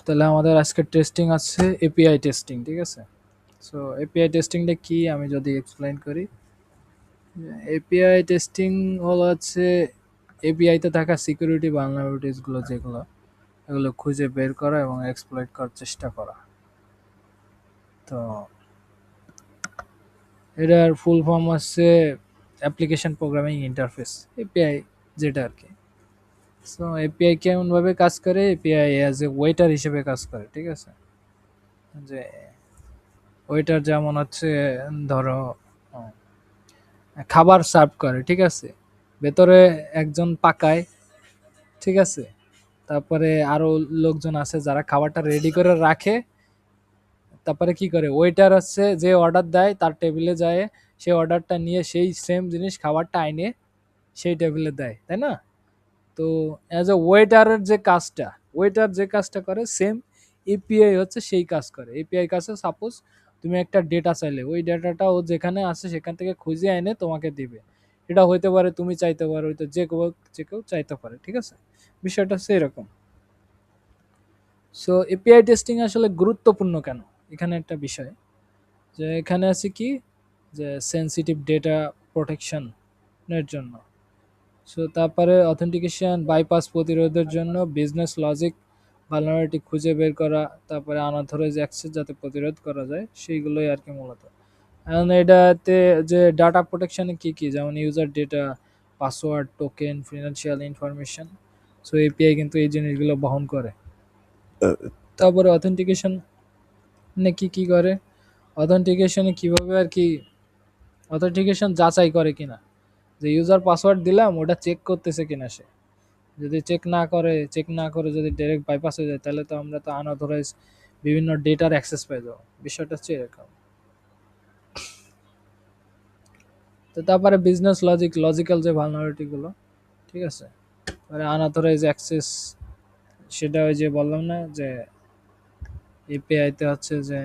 তাহলে আমাদের আজকে টেস্টিং আছে এপিআই টেস্টিং, ঠিক আছে? সো এপিআই টেস্টিংটা কি আমি যদি এক্সপ্লেইন করি, এপিআই টেস্টিং হলো হচ্ছে এপিআইতে থাকা সিকিউরিটি ভালনারেবিলিটিসগুলো যেগুলো এগুলো খুঁজে বের করা এবং এক্সপ্লয়েট করার চেষ্টা করা। তো এটার ফুল ফর্ম হচ্ছে অ্যাপ্লিকেশন প্রোগ্রামিং ইন্টারফেস, এপিআই যেটা আর কি। সো এপিআই কেমনভাবে কাজ করে, এপিআই অ্যাজ এ ওয়েটার হিসেবে কাজ করে, ঠিক আছে? যে ওয়েটার যেমন হচ্ছে ধরো খাবার সার্ভ করে, ঠিক আছে? ভেতরে একজন পাকায়, ঠিক আছে? তারপরে আরো লোকজন আছে যারা খাবারটা রেডি করে রাখে। তারপরে কি করে, ওয়েটার হচ্ছে যে অর্ডার দেয় তার টেবিলে যায়, সেই অর্ডারটা নিয়ে সেই সেম জিনিস খাবারটা আইনে সেই টেবিলে দেয়, তাই না? তো অ্যাজ এ ওয়েটারের যে কাজটা, ওয়েটার যে কাজটা করে সেম এপিআই হচ্ছে সেই কাজ করে। এপিআই কাছে সাপোজ তুমি একটা ডেটা চাইলে, ওই ডেটাটা ও যেখানে আছে সেখান থেকে খুঁজে এনে তোমাকে দিবে। এটা হইতে পারে তুমি চাইতে পারো, হয়তো যে কেউ চাইতে পারে, ঠিক আছে? বিষয়টা হচ্ছে এরকম। সো এপিআই টেস্টিং আসলে গুরুত্বপূর্ণ কেন, এখানে একটা বিষয় যে এখানে আছে কি, যে সেনসিটিভ ডেটা প্রোটেকশনের জন্য। সো তারপরে অথেন্টিকেশন বাইপাস প্রতিরোধের জন্য, বিজনেস লজিক ভালনারেবিলিটি খুঁজে বের করা, তারপরে আনঅথরাইজ অ্যাক্সেস যাতে প্রতিরোধ করা যায় সেইগুলোই আর কি মূলত। এখন এটাতে যে ডাটা প্রোটেকশনে কি কি, যেমন user data, password, token, financial information. So API কিন্তু এই জিনিসগুলো বহন করে। তারপরে অথেন্টিকেশন কি কি করে, অথেন্টিকেশনে কিভাবে আর কি অথেন্টিকেশন যাচাই করে কিনা, যে ইউজার পাসওয়ার্ড দিলাম ওটা চেক করতেছে কিনা সে। যদি চেক না করে যদি ডাইরেক্ট বাইপাস হয়ে যায় তাহলে তো আমরা তো আনঅথরাইজ বিভিন্ন ডেটার অ্যাক্সেস পেয়ে যাবো। বিষয়টা হচ্ছে এরকম। তো তারপরে বিজনেস লজিক্যাল যে ভালনারেবিলিটিগুলো, ঠিক আছে? মানে আনঅথরাইজ অ্যাক্সেস, সেটা ওই যে বললাম না যে এপিআইতে হচ্ছে যে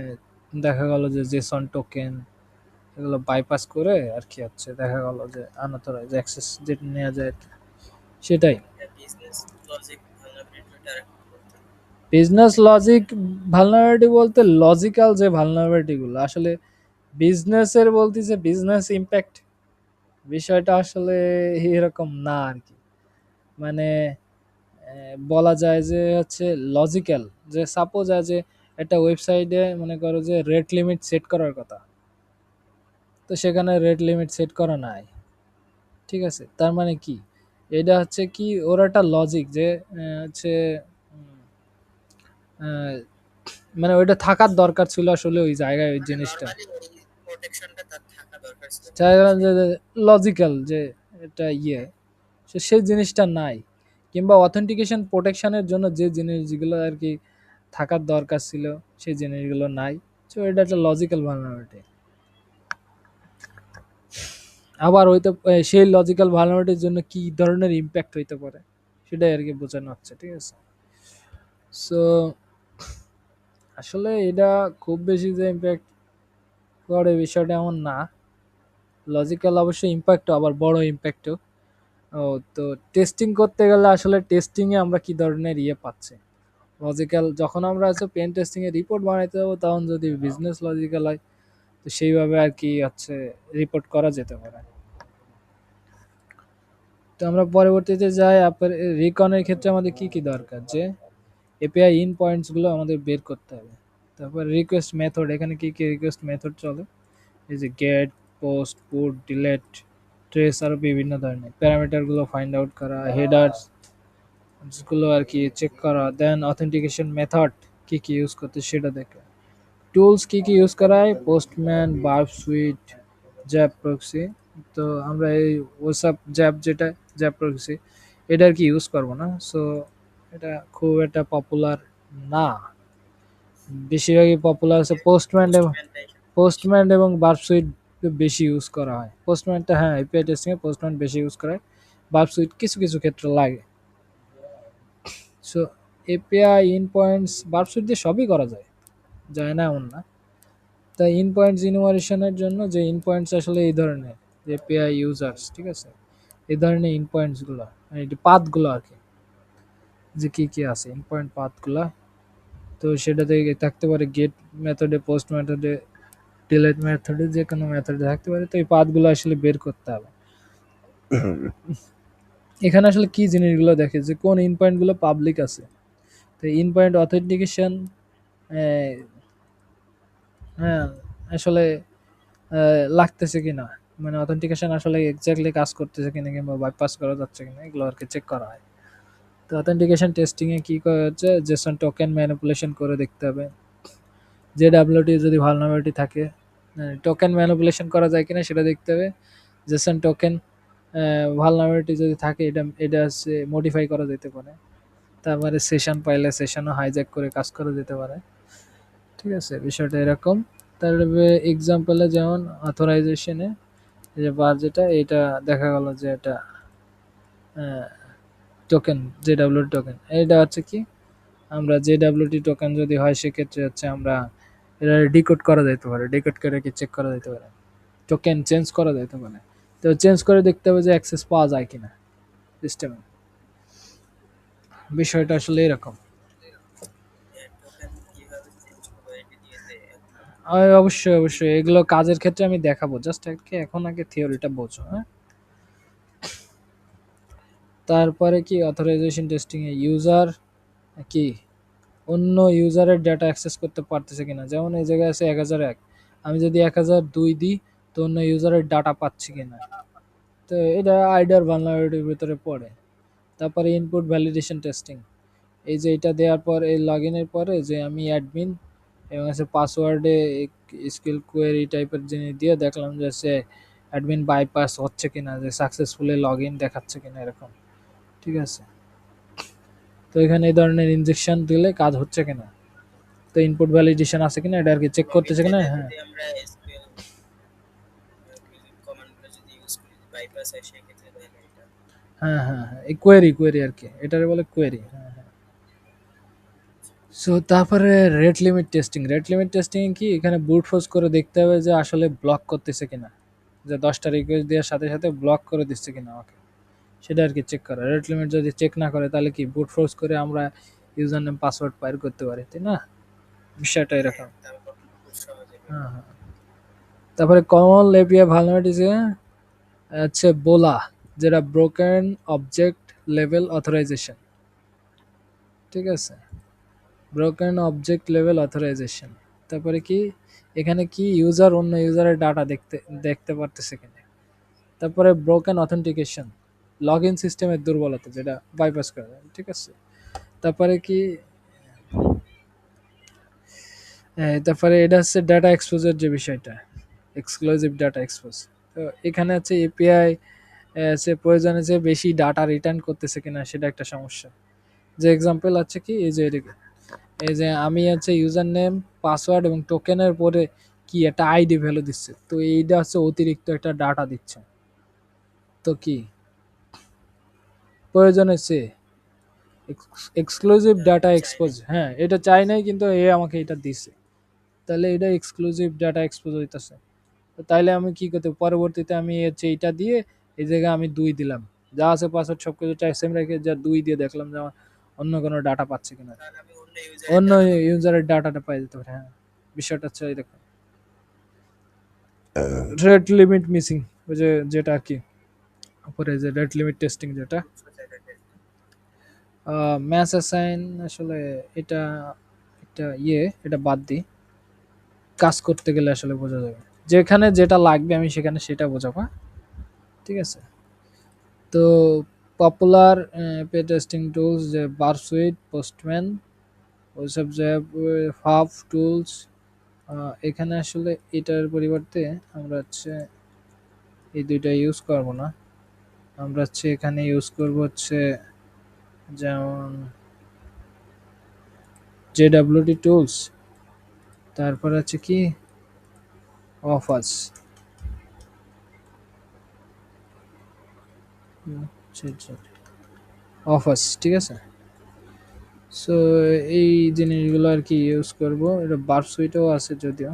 দেখা গেল যে জেসন টোকেন এগুলো বাইপাস করে আর কি হচ্ছে দেখা গেল যে আনঅথরাইজ অ্যাক্সেস যেটা নেওয়া যায় আর কি, সেটাই। বিজনেস লজিক ভালনারেবিলিটি বলতে লজিক্যাল যে ভালনারেবিলিটি গুলো আসলে বিজনেসের বলতেছে বিজনেস ইম্প্যাক্ট, বিষয়টা আসলে এরকম না আর কি। মানে বলা যায় যে হচ্ছে লজিক্যাল, যে সাপোজ যে একটা ওয়েবসাইটে মনে করো যে রেট লিমিট সেট করার কথা, তো সেখানে রেট লিমিট সেট করা নাই, ঠিক আছে? তার মানে কি, এটা হচ্ছে কি ওর একটা লজিক যে হচ্ছে উম, আহ, মানে ওইটা থাকার দরকার ছিল আসলে ওই জায়গায় ওই জিনিসটা, লজিক্যাল যে এটা সেই জিনিসটা নাই। কিংবা অথেন্টিকেশন প্রোটেকশনের জন্য যে জিনিসগুলো আর কি থাকার দরকার ছিল সেই জিনিসগুলো নাই। তো এটা একটা লজিক্যাল ভালনারেবিলিটি। আবার হয়তো সেই লজিক্যাল ভালনারেবিলিটির জন্য কি ধরনের ইম্প্যাক্ট হইতে পারে সেটাই আর কি বোঝানো হচ্ছে, ঠিক আছে? সো আসলে এটা খুব বেশি যে ইম্প্যাক্ট করে বিষয়টা এমন না। লজিক্যাল অবশ্যই ইম্প্যাক্ট, আবার বড় ইম্প্যাক্টও। ও, তো টেস্টিং করতে গেলে আসলে টেস্টিংয়ে আমরা কি ধরনের পাচ্ছি, লজিক্যাল যখন আমরা হচ্ছে পেন টেস্টিংয়ে রিপোর্ট বানাইতে যাবো তখন যদি বিজনেস লজিক্যাল হয় তো সেইভাবে আর কি হচ্ছে রিপোর্ট করা যেতে পারে। তো আমরা পরবর্তীতে যাই, আপনার রিকনের ক্ষেত্রে আমাদের কি কি দরকার, যে এপিআই ইন পয়েন্টসগুলো আমাদের বের করতে হবে। তারপর রিকোয়েস্ট মেথড, এখানে কি কি রিকোয়েস্ট মেথড চলে, এই যে get, post, put, delete, trace, আরও বিভিন্ন ধরনের প্যারামিটারগুলো ফাইন্ড আউট করা, হেডার্স গুলো আর কি চেক করা, দেন অথেন্টিকেশন মেথড কি কি ইউজ করতে সেটা দেখে, টুলস কি কি ইউজ করা হয়, postman, verb sweet, zap proxy. তো আমরা এই ওসাপ জ্যাপ যেটা জ্যাপ প্রক্সি এটা আর কি ইউজ করবো না। সো এটা খুব একটা পপুলার না, বেশিরভাগই পপুলার আছে পোস্টম্যান এবং বার্ব সুইট বেশি ইউজ করা হয়। পোস্টম্যানটা হ্যাঁ এপিআই টেস্টিংয়ে পোস্টম্যান বেশি ইউজ করা হয়, বার্ব সুইট কিছু কিছু ক্ষেত্রে লাগে। So API in points verb sweet দিয়ে সবই করা যায়, যায় না এমন না। তাই ইন পয়েন্টস ইনুমারেশনের জন্য যে ইন পয়েন্টস আসলে এই ধরনের এপিআই ইউজার্স, ঠিক আছে? এই ধরনের ইন পয়েন্টসগুলো পাথগুলো আর কি, যে কী কী আছে ইন পয়েন্ট পাথগুলো, তো সেটাতে থাকতে পারে গেট মেথডে, পোস্ট মেথডে, ডিলিট মেথডে, যে কোনো মেথডে থাকতে পারে। তো এই পাথগুলো আসলে বের করতে হবে। এখানে আসলে কি জিনিসগুলো দেখে যে কোন ইন পয়েন্টগুলো পাবলিক আছে। তো ইন পয়েন্ট অথেন্টিকেশন, হ্যাঁ আসলে লাগতেছে কিনা, মানে অথেন্টিকেশন আসলে এক্স্যাক্টলি কাজ করতেছে কিনা কিংবা বাইপাস করা যাচ্ছে কিনা, এগুলো আর কি চেক করা হয়। তো অথেন্টিকেশন টেস্টিং এ কি করা হচ্ছে, জেসন টোকেন ম্যানিপুলেশন করে দেখতে হবে। যে ডাব্লিউটি যদি ভালনারেবিলিটি থাকে, টোকেন ম্যানিপুলেশন করা যায় কিনা সেটা দেখতে হবে। জেসন টোকেন ভালনারেবিলিটি যদি থাকে, এটা এটা হচ্ছে মডিফাই করা যেতে পারে। তারপরে সেশন পাইলে সেশনও হাইজ্যাক করে কাজ করা যেতে পারে। ঠিক আছে, বিষয়টা এরকম। তারপরে এক্সাম্পলে যেমন অথরাইজেশনে যে বার যেটা, এটা দেখা গেল যে এটা টোকেন, জেডাব্লিউটি টোকেন, এটা হচ্ছে কি, আমরা জেডাব্লিউটি টোকেন যদি হয় সেক্ষেত্রে হচ্ছে আমরা এটা ডিকোড করা যেতে পারে, ডিকোড করে কি চেক করা যেতে পারে, টোকেন চেঞ্জ করা যেতে পারে। তো চেঞ্জ করে দেখতে হবে যে অ্যাক্সেস পাওয়া যায় কিনা সিস্টেমে। বিষয়টা আসলে এরকম। অবশ্যই অবশ্যই এগুলো কাজের ক্ষেত্রে আমি দেখাবো, জাস্ট এখন আগে থিওরিটা বোঝো, হ্যাঁ। তারপরে কি অথরাইজেশন টেস্টিং এ ইউজার কি অন্য ইউজারের ডাটা অ্যাক্সেস করতে পারতেছে কিনা, যেমন এই জায়গায় আছে 1001, আমি যদি 1002 দিই তো অন্য ইউজারের ডাটা পাচ্ছি কিনা। তো এটা আইডার ভালনারেবিলিটির ভিতরে পড়ে। তারপরে ইনপুট ভ্যালিডেশন টেস্টিং, এই যে এটা দেওয়ার পর এই লগ ইনের পরে যে আমি অ্যাডমিন এবং হচ্ছে পাসওয়ার্ডে স্কিল কোয়েরি টাইপের জিনিস দিয়ে দেখলাম যে সে অ্যাডমিন বাইপাস হচ্ছে কিনা, যে সাকসেসফুলি লগ ইন দেখাচ্ছে কিনা এরকম। ঠিক আছে, তো এখানে এই ধরনের ইনজেকশন দিলে কাজ হচ্ছে কিনা, তো ইনপুট ভ্যালিডেশন আছে কিনা এটা আর কি চেক করতেছে কিনা। হ্যাঁ হ্যাঁ হ্যাঁ হ্যাঁ, এই কোয়েরি কোয়েরি আর কি, এটারে বলে কোয়েরি। হ্যাঁ হ্যাঁ। সো তারপরে rate limit testing, rate limit testing কি, এখানে বুট ফোর্স করে দেখতে হবে যে আসলে ব্লক করতেছে কিনা, যে 10টা রিকোয়েস্ট দেওয়ার সাথে সাথে ব্লক করে দিচ্ছে কিনা আমাকে, সেটা আর কি চেক করা। রেট লিমিট যদি চেক না করে তাহলে কি বুট ফোর্স করে আমরা ইউজার নেম পাসওয়ার্ড পার করতে পারি, তাই না, বিষয়টা এরকম। হ্যাঁ হ্যাঁ। তারপরে কমন এপিআই ভালনারেবিলিটিস আছে বোলা, যেটা ব্রোকেন অবজেক্ট লেভেল অথরাইজেশন। ঠিক আছে, ব্রোকেন অবজেক্ট লেভেল অথরাইজেশন। তারপরে কি, এখানে কি ইউজার অন্য ইউজারের ডাটা দেখতে দেখতে পারতেছে কিনা। তারপরে ব্রোকেন অথেন্টিকেশন, লগ ইন সিস্টেমের দুর্বলতা যেটা বাইপাস করা যায়। ঠিক আছে, তারপরে কি তারপরে এটা হচ্ছে ডাটা এক্সপোজের যে বিষয়টা, এক্সক্লুসিভ ডাটা এক্সপোজ। তো এখানে হচ্ছে এপিআই সে প্রয়োজনে যে বেশি ডাটা রিটার্ন করতেছে কিনা সেটা একটা সমস্যা। যে এক্সাম্পল আছে কি, এই যে এই যে আমি হচ্ছে ইউজার নেম পাসওয়ার্ড এবং টোকেনের পরে কি একটা আইডি ভ্যালু দিচ্ছে, তো এইটা হচ্ছে অতিরিক্ত একটা ডাটা দিচ্ছে। তো কি প্রয়োজন হচ্ছে এক্সক্লুসিভ ডাটা এক্সপোজ, হ্যাঁ এটা চাই নাই কিন্তু এ আমাকে এটা দিছে, তাহলে এটা এক্সক্লুসিভ ডাটা এক্সপোজ হইতেছে। তো তাইলে আমি কি করতে, পরবর্তীতে আমি হচ্ছে এইটা দিয়ে এই জায়গায় আমি 2 দিলাম, যা আছে পাসওয়ার্ড সব কিছু সেম রেখে যা 2 দিয়ে দেখলাম যে আমার অন্য কোনো ডাটা পাচ্ছে কিনা, অন্য ইউজারের ডাটাটা পাই যেতে পারে। হ্যাঁ, বিষয়টা হচ্ছে এরকম। রেট লিমিট মিসিং, ওই যে যেটা আর কি উপরে যে রেট লিমিট টেস্টিং যেটা, ম্যাচ অ্যাসাইন, আসলে এটা একটা এটা বাদ দিই, কাজ করতে গেলে আসলে বোঝা যাবে, যেখানে যেটা লাগবে আমি সেখানে সেটা বোঝাবো, হ্যাঁ? ঠিক আছে। তো পপুলার পে টেস্টিং টুলস যে বারসুইট, পোস্টম্যান, ওইসব যে ফাফ টুলস, এখানে আসলে এটার পরিবর্তে আমরা হচ্ছে এই দুইটা ইউজ করব না, আমরা হচ্ছে এখানে ইউজ করব হচ্ছে যেমন জেডাব্লিউটি টুলস, তারপর আছে কি অফার্স, অফার্স। ঠিক আছে, সো এই জিনিসগুলো আর কি ইউজ করব। এটা বারসুইটও আছে যদিও,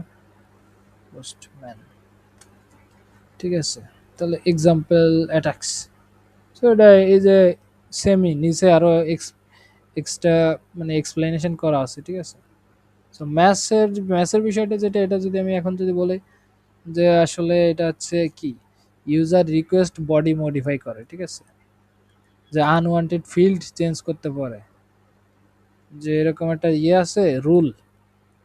পোস্টম্যান। ঠিক আছে, তাহলে এক্সাম্পল অ্যাটাকস, সো এটা এই যে সেমি নিচে আরো এক্সট্রা মানে এক্সপ্লেনেশন করা আছে। ঠিক আছে, তো ম্যাথসের বিষয়টা যেটা, এটা যদি আমি এখন যদি বলি যে আসলে এটা হচ্ছে কি, ইউজার রিকোয়েস্ট বডি মডিফাই করে, ঠিক আছে, যে আনওয়ান্টেড ফিল্ড চেঞ্জ করতে পারে, যে এরকম একটা ইয়ে আছে রুল,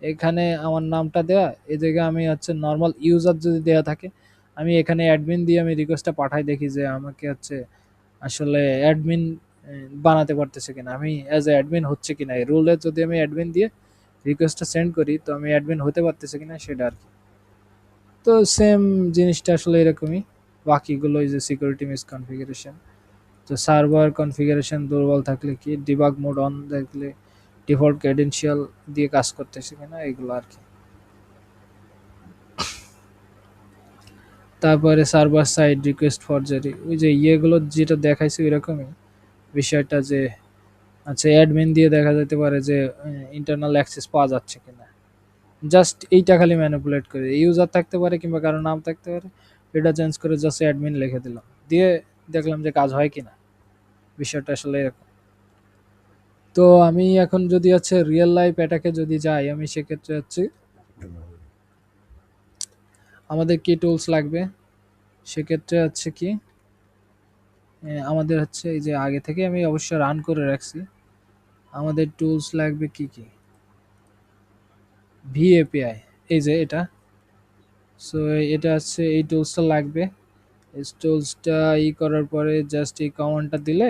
এখানে আমার নামটা দেয়া, এই জায়গায় আমি হচ্ছে নর্মাল ইউজার যদি দেয়া থাকে, আমি এখানে অ্যাডমিন দিয়ে আমি রিকোয়েস্টটা পাঠাই, দেখি যে আমাকে হচ্ছে আসলে অ্যাডমিন বানাতে পারতেছে কিনা, আমি অ্যাজ এ অ্যাডমিন হচ্ছে কিনা, এই রুলে যদি আমি অ্যাডমিন দিয়ে রিকোয়েস্টটা সেন্ড করি তো আমি অ্যাডমিন হতে পারতেছে কিনা সেটা আর কি। তো সেম জিনিসটা আসলে এরকমই, বাকিগুলো যে সিকিউরিটি মিসকনফিগারেশন, তো সার্ভার কনফিগারেশন দুর্বল থাকলে কি, ডিবাগ মোড অন থাকলে ডিফল্ট ক্রেডেনশিয়াল দিয়ে কাজ করতেছে কিনা, এগুলো আর কি। তারপরে সার্ভার সাইড রিকোয়েস্ট ফরজারি, ওই যে ইয়েগুলো যেটা দেখাইছে ওইরকমই বিষয়টা, যে আচ্ছা অ্যাডমিন দিয়ে দেখা যেতে পারে যে ইন্টারনাল অ্যাক্সেস পাওয়া যাচ্ছে কিনা, জাস্ট এইটা খালি ম্যানিপুলেট করে, ইউজার থাকতে পারে কিংবা কারো নাম থাকতে পারে, এটা চেঞ্জ করে জাস্ট অ্যাডমিন লিখে দিলাম, দিয়ে দেখলাম যে কাজ হয় কিনা, বিষয়টা আসলে এরকম। তো আমি এখন যদি হচ্ছে রিয়েল লাইফ অ্যাটাকে যদি যাই, আমি সেক্ষেত্রে হচ্ছে আমাদের কি টুলস লাগবে, সেক্ষেত্রে হচ্ছে কি আমাদের হচ্ছে এই যে আগে থেকে আমি অবশ্য রান করে রাখছি, আমাদের টুলস লাগবে কি কি, ভিএপিআই, এই যে এটা, সো এটা হচ্ছে এই টুলসটা লাগবে। এই টুলসটা করার পরে জাস্ট এই কমান্ডটা দিলে,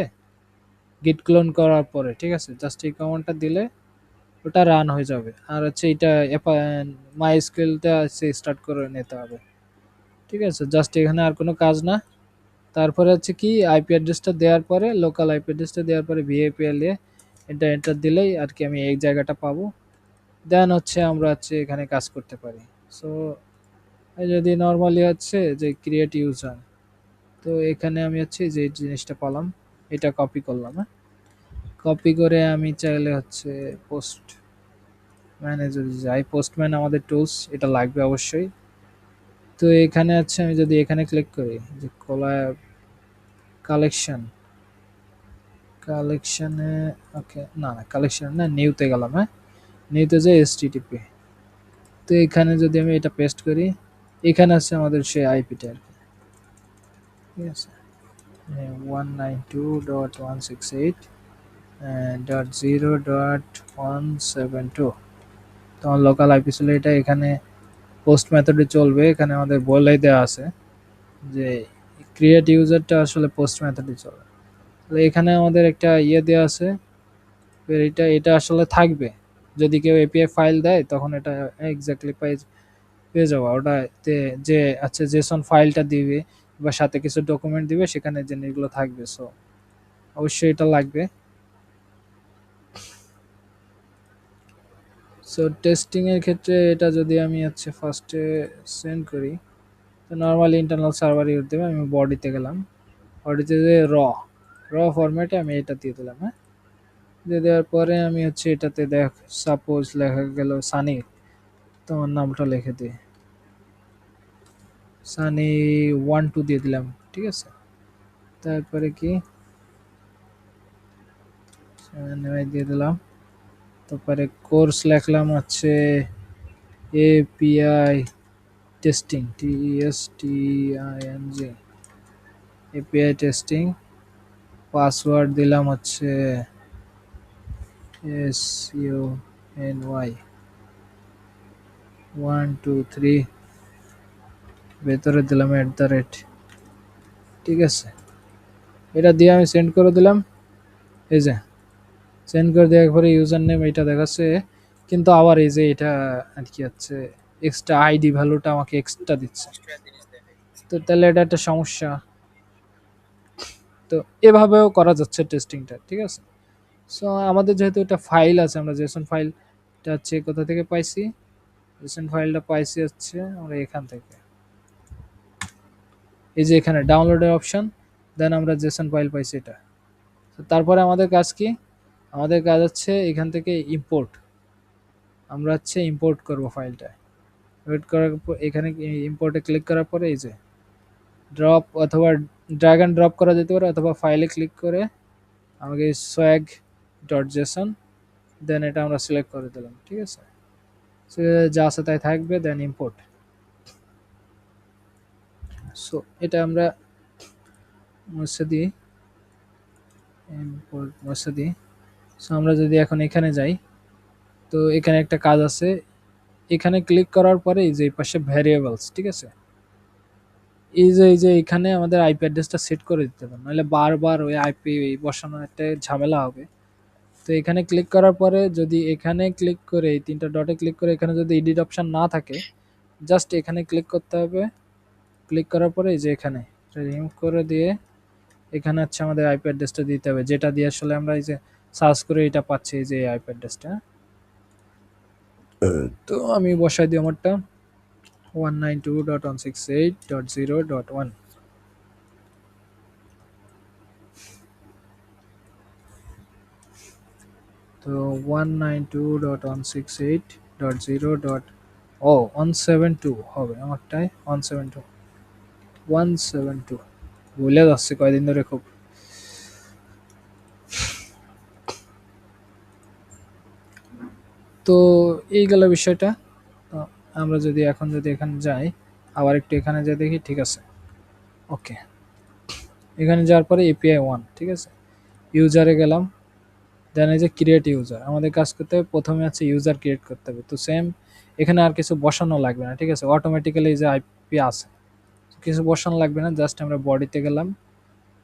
গিট ক্লোন করার পরে, ঠিক আছে, জাস্ট এই কমান্ডটা দিলে ওটা রান হয়ে যাবে, আর হচ্ছে এটা মাই স্কেলটা হচ্ছে স্টার্ট করে নিতে হবে, ঠিক আছে, জাস্ট এখানে আর কোনো কাজ না। তারপরে হচ্ছে কি আইপি অ্যাড্রেসটা দেওয়ার পরে, লোকাল আইপি অ্যাড্রেসটা দেওয়ার পরে ভিএপিএল এ এটা এন্টার দিলেই আর কি আমি এই জায়গাটা পাবো, দেন হচ্ছে আমরা হচ্ছে এখানে কাজ করতে পারি। সো যদি নর্মালি হচ্ছে যে ক্রিয়েট ইউজার, তো এখানে আমি হচ্ছে যে জিনিসটা পেলাম, এটা কপি করলাম, হ্যাঁ, কপি করে আমি চাইলে হচ্ছে পোস্ট ম্যানে যদি যাই, পোস্টম্যান আমাদের টুলস এটা লাগবে অবশ্যই। তো এখানে হচ্ছে আমি যদি এখানে ক্লিক করি যে কোলাব কালেকশন, কালেকশনে, ওকে, না না কালেকশন না, নিউতে গেলাম, হ্যাঁ, নিউতে যে এসটিটিপি, তো এখানে যদি আমি এটা পেস্ট করি, এখানে আছে আমাদের সেই আইপিটা আর কি, ঠিক আছে, 192.168 .0.172, তোমার লোকাল আইপি ছিল এটা, এখানে পোস্ট মেথডে চলবে, এখানে আমাদের বলেই দেওয়া আছে যে ক্রিয়েট ইউজারটা আসলে পোস্ট মেথডে চলে, তো এখানে আমাদের একটা ইয়ে দেওয়া আছে, এটা এটা আসলে থাকবে, যদি কেউ এপিআই ফাইল দেয় তখন এটা এক্স্যাক্টলি পেয়ে যাওয়া ওটাতে, যে আচ্ছা জেসন ফাইলটা দিবে বা সাথে কিছু ডকুমেন্ট দিবে, সেখানে জিনিসগুলো থাকবে, সো অবশ্যই এটা লাগবে। সো টেস্টিং এর ক্ষেত্রে এটা যদি আমি হচ্ছে ফার্স্টে সেন্ড করি, তো নর্মালি ইন্টারনাল সার্ভার ইউজ দেবে, আমি বডিতে গেলাম, বডিতে যে র ফরম্যাটে আমি এটা দিয়ে দিলাম, হ্যাঁ, দিয়ে দেওয়ার পরে আমি হচ্ছে এটাতে দেখ, সাপোজ লেখা গেল সানি, তোমার নামটা লিখে দিই, সানি 1 2 দিয়ে দিলাম, ঠিক আছে, তারপরে কি দিয়ে দিলাম, তারপরে কোর্স লিখলাম হচ্ছে API testing, TESTING, API testing, password দিলাম হচ্ছে SUNY 1 2 3, ভেতরে দিলাম @ ঠিক আছে, এটা দিয়ে আমি সেন্ড করে দিলাম, এই যে সেন্ড করে দেওয়ার পরে ইউজার নেম এটা দেখাচ্ছে, কিন্তু আবার এই যে এটা আর কি হচ্ছে এক্সট্রা আইডি ভ্যালুটা আমাকে এক্সট্রা দিচ্ছে, তো তাহলে এটা একটা সমস্যা। তো এভাবেও করা যাচ্ছে টেস্টিংটা, ঠিক আছে। সো আমাদের যেহেতু এটা ফাইল আছে, আমরা জেসন ফাইলটা হচ্ছে কোথা থেকে পাইছি, জেসন ফাইলটা পাইছি হচ্ছে আমরা এখান থেকে, এই যে এখানে ডাউনলোডের অপশন, দেন আমরা জেসন ফাইল পাইছি এটা। তো তারপরে আমাদের কাজ কি, আমাদের কাজ হচ্ছে এখান থেকে ইম্পোর্ট, আমরা হচ্ছে ইম্পোর্ট করব ফাইলটা, ওয়েট করার পর এখানে ইম্পোর্টে ক্লিক করার পরে এই যে ড্রপ অথবা ড্র্যাগ অ্যান্ড ড্রপ করা যেতে পারে, অথবা ফাইলে ক্লিক করে আমাকে সোয়াগ ডট জেসন, দেন এটা আমরা সিলেক্ট করে দিলাম, ঠিক আছে। সো যা আছে তাই থাকবে, দেন ইম্পোর্ট। সো এটা আমরা মুছে দিই, ইম্পোর্ট মুছে দিই। সো আমরা যদি এখন এখানে যাই, তো এখানে একটা কাজ আছে। এখানে ক্লিক করার পরে এই যে এই পাশে ভ্যারিয়েবলস, ঠিক আছে, এই যে এখানে আমাদের আইপি অ্যাড্রেসটা সেট করে দিতে হবে, নাহলে বারবার ওই আইপি বসানো একটা ঝামেলা হবে। তো এখানে ক্লিক করার পরে যদি এখানে ক্লিক করে এই তিনটা ডটে ক্লিক করে এখানে যদি এডিট অপশন না থাকে, জাস্ট এখানে ক্লিক করতে হবে। ক্লিক করার পরে এই যে এখানে রিমুভ করে দিয়ে এখানে হচ্ছে আমাদের আইপি অ্যাড্রেসটা দিতে হবে, যেটা দিয়ে আসলে আমরা এই যে সার্চ করে এটা পাচ্ছি, এই যে আইপি অ্যাড্রেসটা। তো আমি বসাই দিই আমারটা 192.168.0.1। তো 192.168.0. ও 172 হবে আমারটাই, 172 172 ভুলে যাচ্ছে কয়দিন ধরে খুব। তো এই গেল বিষয়টা। তো আমরা যদি এখন যদি এখানে যাই, আবার একটু এখানে যাই দেখি, ঠিক আছে, ওকে। এখানে যাওয়ার পরে এপিআই 1, ঠিক আছে, ইউজারে গেলাম। দেন এই যে ক্রিয়েট ইউজার, আমাদের কাজ করতে হবে প্রথমে আছে ইউজার ক্রিয়েট করতে হবে। তো সেম এখানে আর কিছু বসানো লাগবে না, ঠিক আছে, অটোমেটিক্যালি এই যে আইপি আছে, কিছু বসানো লাগবে না। জাস্ট আমরা বডিতে গেলাম,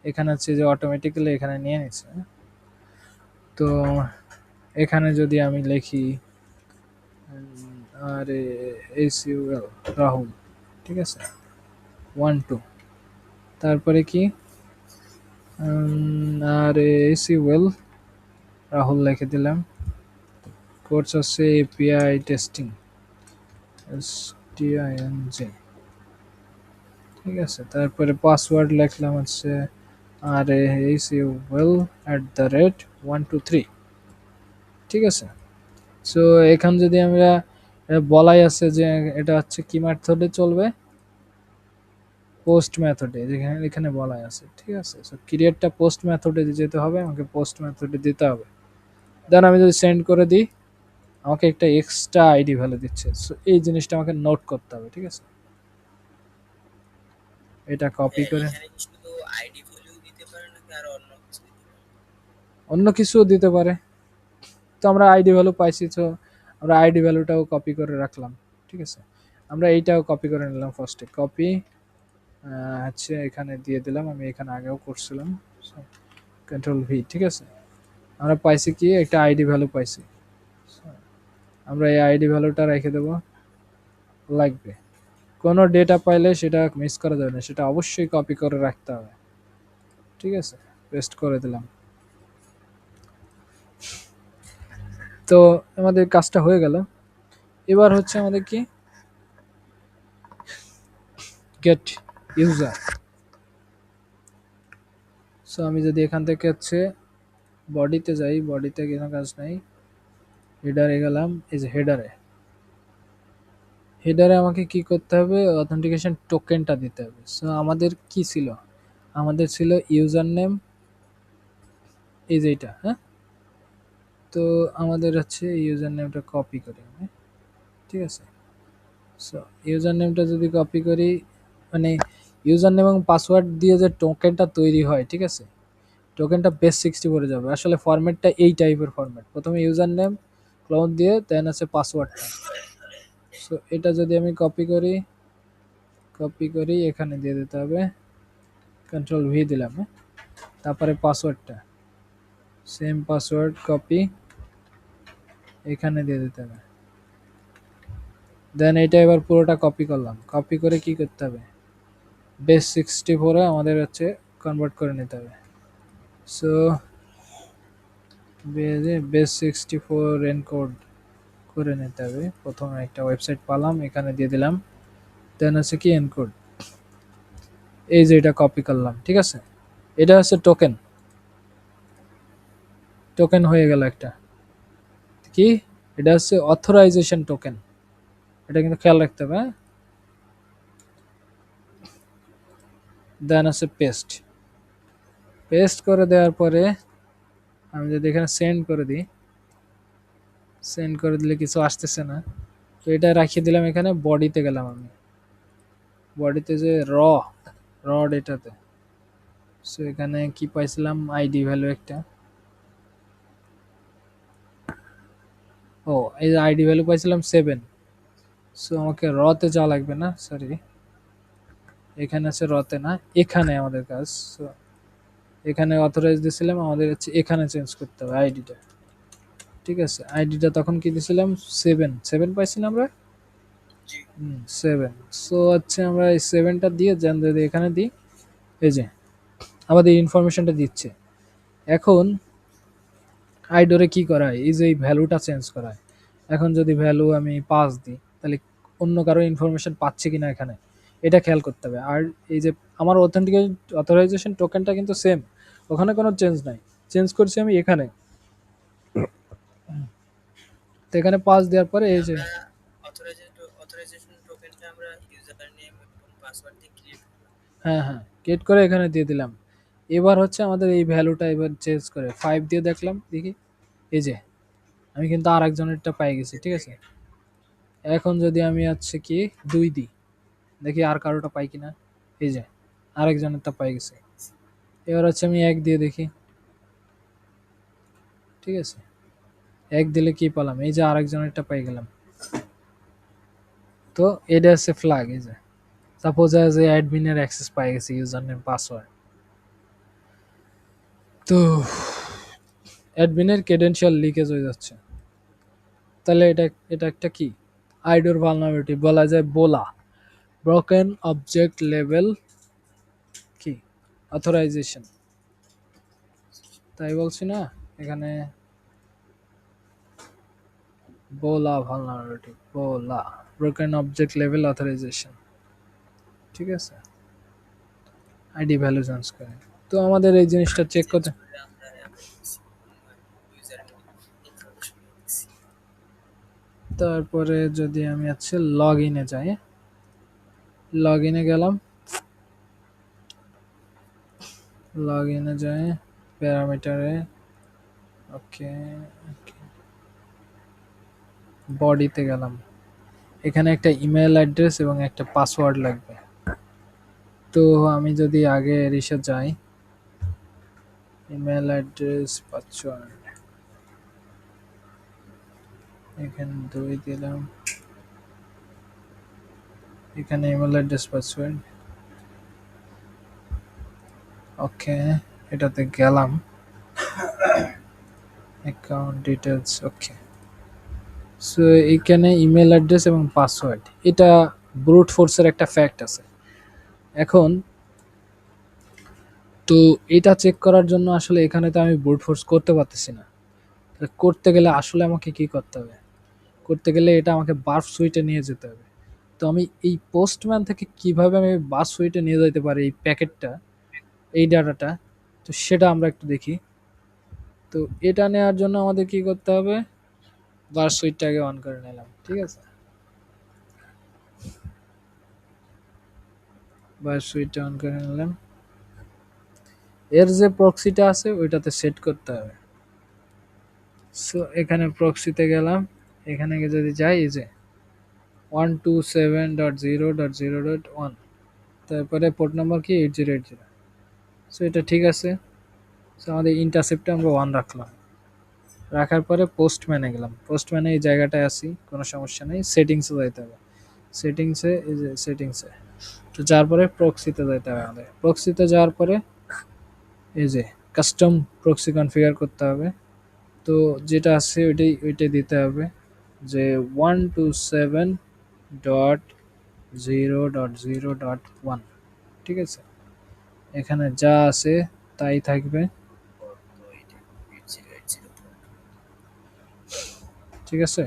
এখানে হচ্ছে যে অটোমেটিক্যালি এখানে নিয়ে নিচ্ছে। তো এখানে যদি আমি লিখি আরে এসইউএল রাহুল, ঠিক আছে, 1 2, তারপরে কি আরে এসইউএল রাহুল লিখে দিলাম। কোর্স হচ্ছে এপিআই টেস্টিং, এসটিআইএনজি, ঠিক আছে। তারপরে পাসওয়ার্ড লিখলাম হচ্ছে আরে এসইউএল @123, ঠিক আছে। সো এখান যদি আমরা বলাই আছে যে এটা হচ্ছে কি মেথডে চলবে, পোস্ট মেথডে, যেখানে এখানে বলাই আছে, ঠিক আছে। সো ক্রিয়েটটা পোস্ট মেথডে যেতে হবে, আমাকে পোস্ট মেথডে দিতে হবে। দেন আমি যদি সেন্ড করে দিই, আমাকে একটা এক্সট্রা আইডি ভ্যালু দিচ্ছে। সো এই জিনিসটা আমাকে নোট করতে হবে, ঠিক আছে। এটা কপি করে অন্য কিছু দিতে পারে। তো আমরা আইডি ভ্যালু পাইছি, তো আমরা আইডি ভ্যালুটাও কপি করে রাখলাম, ঠিক আছে। আমরা এইটাও কপি করে নিলাম, ফার্স্টে কপি হচ্ছে এখানে দিয়ে দিলাম, আমি এখানে আগেও করছিলাম, কন্ট্রোল ভি, ঠিক আছে। আমরা পাইছি কি একটা আইডি ভ্যালু পাইছি, আমরা এই আইডি ভ্যালুটা রেখে দেবো, লাগবে। কোনো ডেটা পাইলে সেটা মিস করা যাবে না, সেটা অবশ্যই কপি করে রাখতে হবে, ঠিক আছে। পেস্ট করে দিলাম। তো আমাদের কাজটা হয়ে গেল। এবার হচ্ছে আমাদের কি গেট ইউজার। সো আমি যদি এখান থেকে হচ্ছে বডিতে যাই, বডিতে কোনো কাজ নাই, হেডারে গেলাম, এই যে হেডারে, হেডারে আমাকে কি করতে হবে, অথেন্টিকেশন টোকেনটা দিতে হবে। সো আমাদের কি ছিল, আমাদের ছিল ইউজার নেম, এই যে এটা, হ্যাঁ। তো আমাদের হচ্ছে ইউজার নেমটা কপি করি আমি, ঠিক আছে। সো ইউজার নেমটা যদি কপি করি, মানে ইউজার নেম এবং পাসওয়ার্ড দিয়ে যে টোকেনটা তৈরি হয়, ঠিক আছে, টোকেনটা বেস64 যাবে। আসলে ফরম্যাটটা এই টাইপের ফরম্যাট, প্রথমে ইউজার নেম ক্লোন দিয়ে দেন আছে পাসওয়ার্ডটা। সো এটা যদি আমি কপি করি এখানে দিয়ে দিতে হবে, কন্ট্রোল ভি দিলাম, হ্যাঁ। তারপরে পাসওয়ার্ডটা সেম পাসওয়ার্ড কপি এখানে দিয়ে দিতে হবে। দেন এটা এবার পুরোটা কপি করলাম, কপি করে কি করতে হবে, বেস64-এ আমাদের হচ্ছে কনভার্ট করে নিতে হবে। সো বেস64 এনকোড করে নিতে হবে। প্রথমে একটা ওয়েবসাইট পালাম, এখানে দিয়ে দিলাম, দেন হচ্ছে কি এনকোড, এই যে এটা কপি করলাম, ঠিক আছে। এটা হচ্ছে টোকেন, টোকেন হয়ে গেল একটা কি, এটা হচ্ছে অথরাইজেশন টোকেন, এটা কিন্তু খেয়াল রাখতে হবে, হ্যাঁ। দেন আছে পেস্ট, পেস্ট করে দেওয়ার পরে আমি যদি এখানে সেন্ড করে দিই, সেন্ড করে দিলে কিছু আসতেছে না, তো এটা রাখিয়ে দিলাম এখানে। বডিতে গেলাম আমি, বডিতে যে র ডেটাতে। সো এখানে কি পাইছিলাম, আইডি ভ্যালু একটা। ও, এই যে আইডি ভ্যালু পাইছিলাম 7। সো আমাকে তে যাওয়া লাগবে না, সরি, এখানে আছে তে না, এখানে আমাদের কাজ। সো এখানে অথরাইজ দিছিলাম, আমাদের হচ্ছে এখানে চেঞ্জ করতে হবে আইডিটা। ঠিক আছে, আইডিটা তখন কি দিছিলাম, 7 পাইছি না আমরা। 7। সো হচ্ছে আমরা এই 7টা দিয়ে যদি এখানে দিই, এই যে আমাদের ইনফরমেশনটা দিচ্ছে। এখন আইডোরে কি করা হয়, এই যে এই ভ্যালুটা চেঞ্জ করা হয়। এখন যদি ভ্যালু আমি 5 দিই, তাহলে অন্য কারো ইনফরমেশন পাচ্ছে কিনা এখানে এটা খেয়াল করতে হবে। আর এই যে আমার অথরাইজেশন টোকেনটা কিন্তু সেম, ওখানে কোনো চেঞ্জ নাই, চেঞ্জ করছি আমি এখানে। তো এখানে 5 দেওয়ার পরে এই যে অথরাইজেশন টোকেনটা আমরা ইউজার নেম এবং পাসওয়ার্ড দিয়ে ক্রিয়েট করলাম। হ্যাঁ হ্যাঁ, ক্রিয়েট করে এখানে দিয়ে দিলাম। এবার হচ্ছে আমাদের এই ভ্যালুটা এবার চেঞ্জ করে 5 দিয়ে দেখলাম, দেখি এই যে আমি কিন্তু আর একজনেরটা পাই গেছি। ঠিক আছে, এখন যদি আমি হচ্ছে কি 2 দিই, দেখি আর কারোটা পাই কিনা। এই যে আরেকজনেরটা পাই গেছে। এবার হচ্ছে আমি 1 দিয়ে দেখি। ঠিক আছে, 1 দিলে কি পেলাম, এই যে আরেকজনেরটা পাই গেলাম। তো এটা হচ্ছে ফ্ল্যাগ। এই যে সাপোজ অ্যাজ এ অ্যাডমিনের অ্যাক্সেস পাই গেছি, ইউজার নেম পাসওয়ার্ড। তো অ্যাডমিনের ক্রেডেনশিয়াল লিকেজ হয়ে যাচ্ছে। তাহলে এটা এটা একটা কি, আইডোর ভালনারেবিলিটি বলা যায়, বোলা, ব্রোকেন অবজেক্ট লেভেল কি অথরাইজেশন, তাই বলছি না এখানে, বোলা ভালনারেবিলিটি, বোলা ব্রোকেন অবজেক্ট লেভেল অথরাইজেশন। ঠিক আছে, আইডি ভ্যালু চেঞ্জ করে। তো আমাদের এই জিনিসটা চেক করতে, আমরা ইউজার ইনফরমেশন দিচ্ছি। তারপরে যদি আমি হচ্ছে লগ ইনে যাই, লগ ইনে গেলাম, লগ ইনে যাই প্যারামিটারে, ওকে, বডিতে গেলাম, এখানে একটা ইমেল অ্যাড্রেস এবং একটা পাসওয়ার্ড লাগবে। তো আমি যদি আগে রিসে যাই, ইমেল অ্যাড্রেস পাসওয়ার্ড, এখানে 2 দিলাম, এখানে ইমেল অ্যাড্রেস পাসওয়ার্ড, ওকে, এটাতে গেলাম, অ্যাকাউন্ট ডিটেলস, ওকে। সো এখানে ইমেল অ্যাড্রেস এবং পাসওয়ার্ড, এটা ব্রুট ফোর্সের একটা ফ্যাক্ট আছে। এখন তো এটা চেক করার জন্য আসলে এখানে তো আমি ব্রুট ফোর্স করতে পারতেছি না। তাহলে করতে গেলে আসলে আমাকে কি করতে হবে, করতে গেলে এটা আমাকে বার্ফ সুইটে নিয়ে যেতে হবে। তো আমি এই পোস্টম্যান থেকে কিভাবে আমি বার্ফ সুইটে নিয়ে যেতে পারি এই প্যাকেটটা, এই ডাটাটা, তো সেটা আমরা একটু দেখি। তো এটা নেওয়ার জন্য আমাদের কি করতে হবে, বার্ফ সুইটটাকে অন করে নিলাম। ঠিক আছে, বার্ফ সুইটটা অন করে নিলাম। এর যে প্রক্সিটা আছে ওইটাতে সেট করতে হবে। সো এখানে প্রক্সিতে গেলাম, এখানে যদি যাই, এই যে 127.0.0.1, তারপরে পোর্ট নাম্বার কি 8080। সো এটা ঠিক আছে। সো আমাদের ইন্টারসেপ্টে আমরা 1 রাখলাম, রাখার পরে পোস্টম্যানে গেলাম, পোস্টম্যানে এই জায়গাটায় আসি, কোনো সমস্যা নেই, সেটিংসে যাইতে হবে, সেটিংসে, এই যে সেটিংসে। তো যার পরে প্রক্সিতে যাইতে হবে আমাদের, প্রক্সিতে যাওয়ার পরে এই যে কাস্টম প্রক্সি কনফিগার করতে হবে। তো যেটা আছে ওইটাই দিতে হবে, যে 127.0.0.1। ঠিক আছে, এখানে যা আছে তাই থাকবে। তো এটা 8080 ঠিক আছে,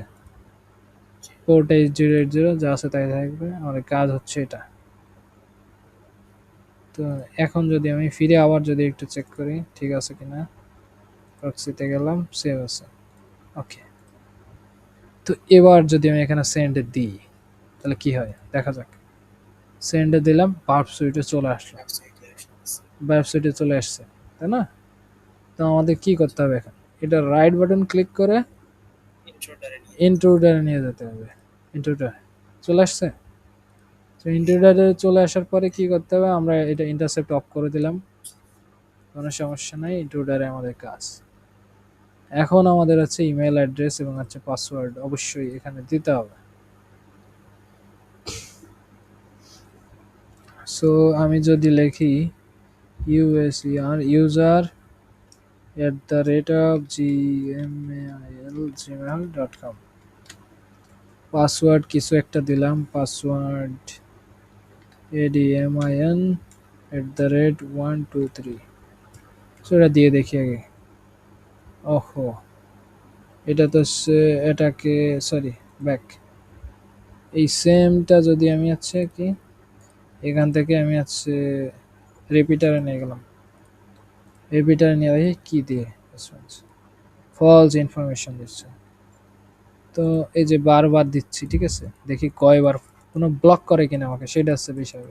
পোর্ট 8080 যা আছে তাই থাকবে, আমাদের কাজ হচ্ছে এটা। তো এখন যদি আমি ফিরে আবার যদি একটু চেক করি ঠিক আছে কিনা, প্রক্সিতে গেলাম, সেভ আছে, ওকে। তো এবার যদি আমি এখানে সেন্ডে দিই, তাহলে কি হয় দেখা যাক। সেন্ডে দিলাম, বার্ব সুইটে চলে আসলো, বার্ব সুইটে চলে আসছে, তাই না? তো আমাদের কি করতে হবে এখন, এটা রাইট বাটন ক্লিক করে ইন্ট্রোডারে নিয়ে ইন্ট্রুডারে নিয়ে যেতে হবে। ইন্ট্রোডার চলে আসছে। তো ইন্ট্রোডারে চলে আসার পরে কি করতে হবে, আমরা এটা ইন্টারসেপ্ট অফ করে দিলাম, কোনো সমস্যা নাই, ইন্ট্রোডারে আমাদের কাজ। এখন আমাদের হচ্ছে ইমেল অ্যাড্রেস এবং হচ্ছে পাসওয়ার্ড অবশ্যই এখানে দিতে হবে। সো আমি যদি লিখি ইউএসইআর ইউজার @gmail.com, পাসওয়ার্ড কিছু একটা দিলাম, পাসওয়ার্ড admin@123। সেটা দিয়ে দেখি আগে। ওহো, এটা তো এটাকে সরি, ব্যাক। এই সেমটা যদি আমি আছে কি এখান থেকে আমি আছে রিপিটারে নিয়ে গেলাম, রিপিটারে নিয়ে দেখি কি দিয়ে ফলস ইনফরমেশন দিচ্ছে। তো এই যে বারবার দিচ্ছি, ঠিক আছে, দেখি কয়বার কোনো ব্লক করে কিনা আমাকে, সেটা হচ্ছে বিষয়।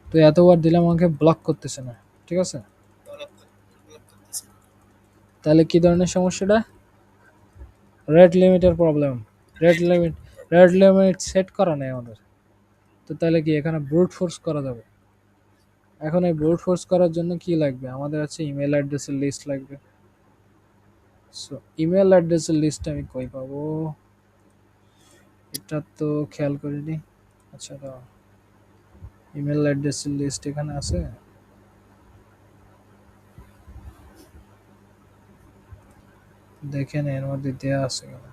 তো এতবার দিলাম আমাকে ব্লক করতেছে না, ঠিক আছে। ব্লক করতেছে। তাহলে কি ধরনের সমস্যাটা, রেড লিমিটের problem. Red red limit, limit problem. Red limit set করা নেই আমাদের। তো তাহলে কি এখানে ব্রুট ফোর্স করা যাবে। এখন এই ব্রুট ফোর্স করার জন্য কি লাগবে, আমাদের আছে ইমেল অ্যাড্রেসের লিস্ট লাগবে। সো ইমেল অ্যাড্রেসের লিস্ট আমি কই পাবো, এটা তো খেয়াল করিনি। আচ্ছা দাও, ইমেল অ্যাড্রেসের লিস্ট এখানে আছে, দেখেন এর মধ্যে দেওয়া আছে কিনা।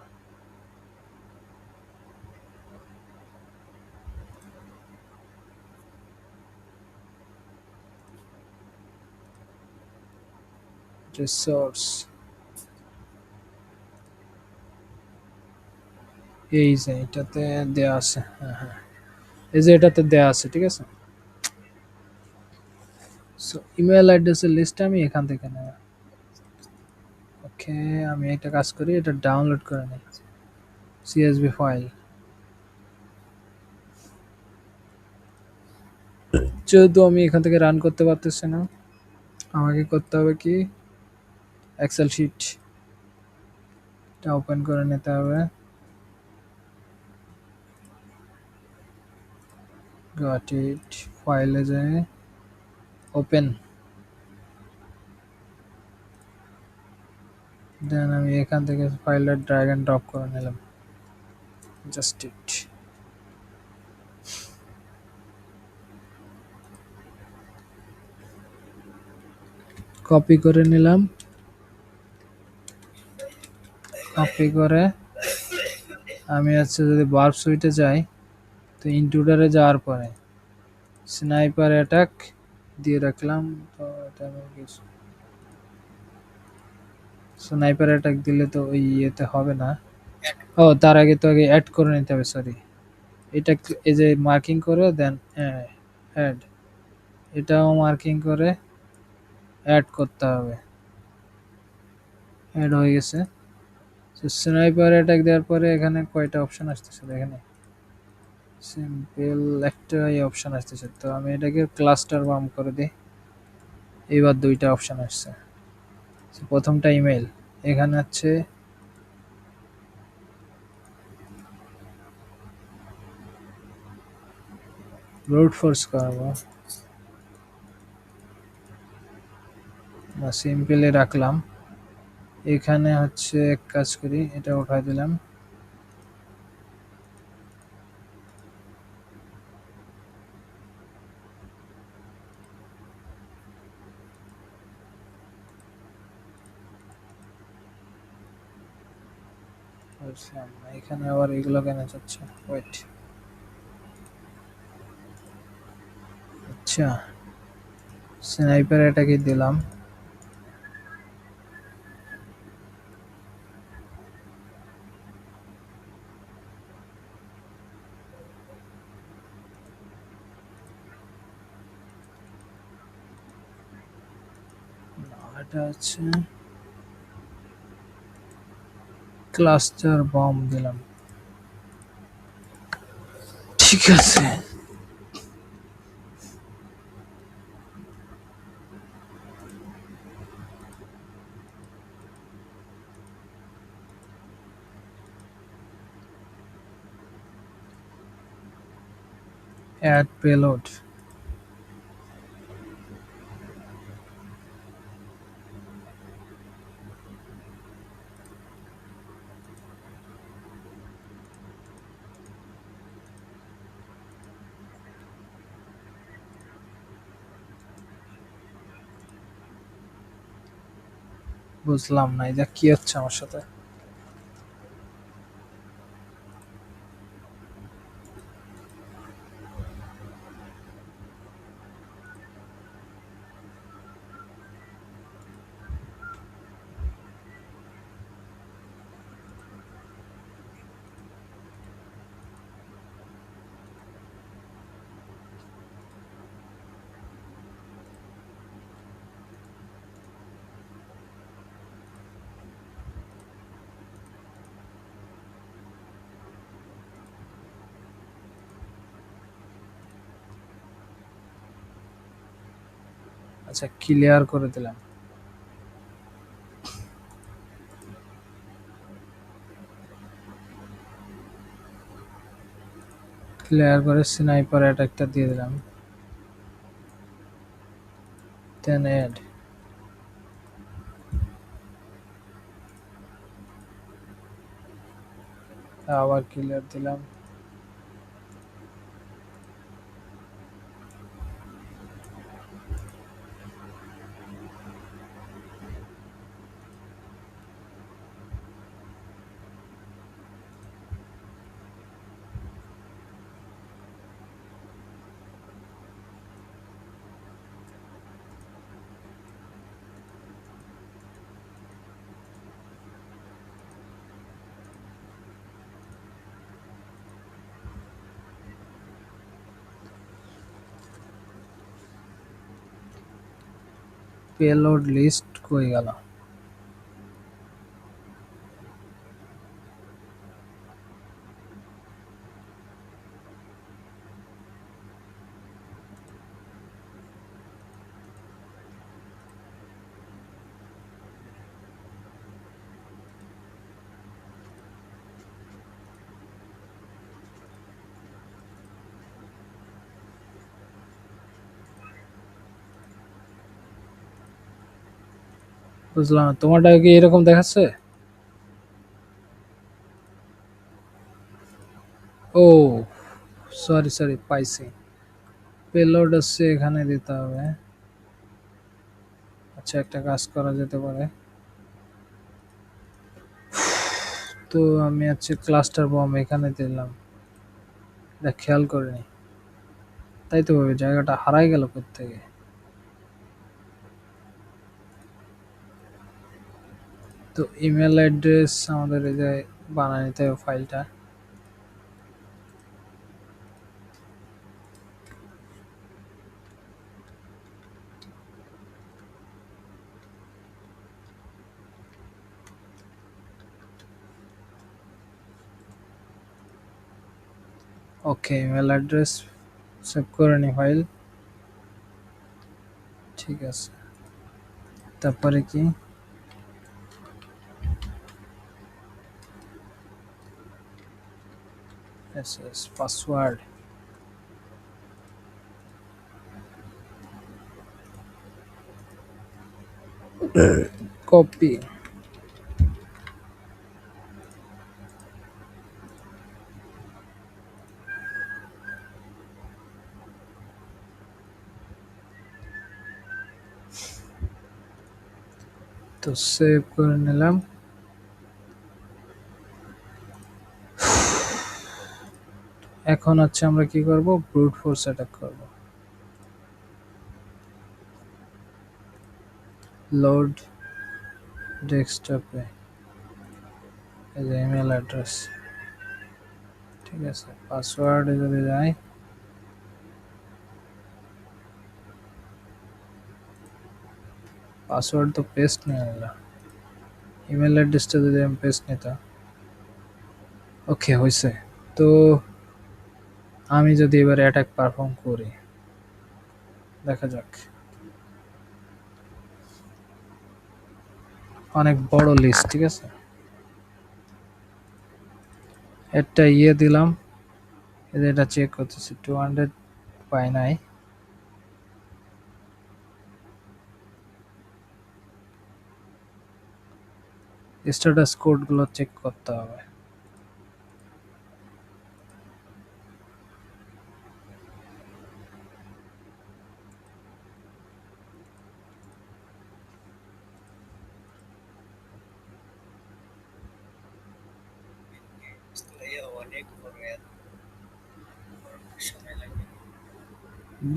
রিসোর্স, এই যে এটাতে দেওয়া আছে, হ্যাঁ হ্যাঁ, এই যে এটাতে দেওয়া আছে, ঠিক আছে। সো ইমেল অ্যাড্রেসের লিস্ট আমি এখান থেকে নেব। ওকে, আমি একটা কাজ করি, এটা ডাউনলোড করে নিই, সিএসভি ফাইল। যেহেতু আমি এখান থেকে রান করতে পারতেছি না, আমাকে করতে হবে কি, এক্সেল শিট এটা ওপেন করে নিতে হবে। গট ইট, ফাইলে যায় ওপেন, দেন আমি এখান থেকে ফাইলটা ড্র্যাগ এন্ড ড্রপ করে নিলাম, জাস্ট ইট। কপি করে নিলাম, কপি করে আমি হচ্ছে যদি বার্ব সুইটে যাই, তো ইন্ট্রুডারে যাওয়ার পরে স্নাইপার অ্যাটাক দিয়ে রাখলাম। তো এটা আমি কিছু স্নাইপার অ্যাটাক দিলে তো ওই ইয়েতে হবে না। অ্যাড ও তার আগে তো আগে অ্যাড করে নিতে হবে, সরি। এটা এই যে মার্কিং করে দেন অ্যাড, এটাও মার্কিং করে অ্যাড করতে হবে। অ্যাড হয়ে গেছে। তো স্নাইপার অ্যাটাক দেওয়ার পরে এখানে কয়টা অপশন আসতেছে দেখেন, সিম্পল একটাই অপশন আসতেছে। তো আমি এটাকে ক্লাস্টার বাম করে দিই, এইবার দুইটা অপশন আসছে। তো প্রথমটা ইমেল, এখানে হচ্ছে ব্রুট ফোর্স করবো না, সিম্পলি রাখলাম। এখানে হচ্ছে এক কাজ করি, এটা উঠাই দিলাম। বুঝলাম না, এখানে আবার এগুলো কেন যাচ্ছে, ওয়েট। আচ্ছা, স্নাইপার এটাকে দিলাম, এটা হচ্ছে ক্লাস্টার বম দিলাম, ঠিক আছে। Add payload. বুঝলাম না এটা কি হচ্ছে আমার সাথে। আচ্ছা ক্লিয়ার করে দিলাম। ক্লিয়ার করে স্নাইপার অ্যাটাকটা দিয়ে দিলাম। দেন অ্যাড। আবার ক্লিয়ার দিলাম। পেলোড লিস্ট কই গেল? বুঝলাম না, তোমারটা কি এরকম দেখাচ্ছে? ও সরি সরি, পাইছি। পেলোড হচ্ছে এখানে দিতে হবে। আচ্ছা একটা কাজ করা যেতে পারে। তো আমি হচ্ছে ক্লাস্টার বম এখানে দিলাম, এটা খেয়াল করিনি। তাই তো ভাবে জায়গাটা হারাই গেল কোত্থেকে। তো ইমেল অ্যাড্রেস আমাদের এই যে বানায় নিতে হবে ফাইলটা। ওকে ইমেল অ্যাড্রেস সেভ করে নি ফাইল। ঠিক আছে, তারপরে কি? S S password. কপি। তো সেভ করে নিলাম। এখন হচ্ছে আমরা কি করব, ব্রুট ফোর্স অ্যাটাক করব। লোড ডেস্কটপে এই যে ইমেল অ্যাড্রেস। ঠিক আছে, পাসওয়ার্ডে যদি যাই, পাসওয়ার্ড তো পেস্ট নিয়ে নিলাম, ইমেল অ্যাড্রেসটা যদি আমি পেস্ট নিতাম। ওকে হয়েছে। তো আমি যদি এবার অ্যাটাক পারফর্ম করি, দেখা যাক। অনেক বড় লিস্ট, ঠিক আছে। একটা ইয়ে দিলাম, এটা চেক করতেছি 200 পাই নাই। স্ট্যাটাস কোডগুলো চেক করতে হবে। তো ভাইয়া অনেক বড়, এত বড় সময় লাগবে।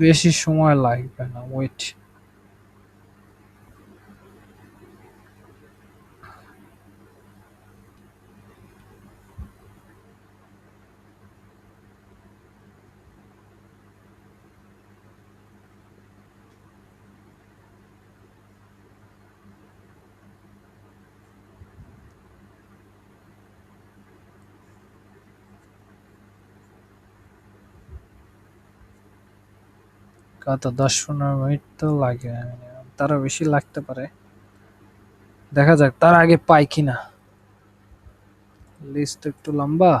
বেশি সময় লাগবে না, ওয়েট। কত 10-15 মিনিট তো লাগে, তারও বেশি লাগতে পারে। দেখা যাক তার আগে পাই কিনা। লিস্ট একটু লম্বা।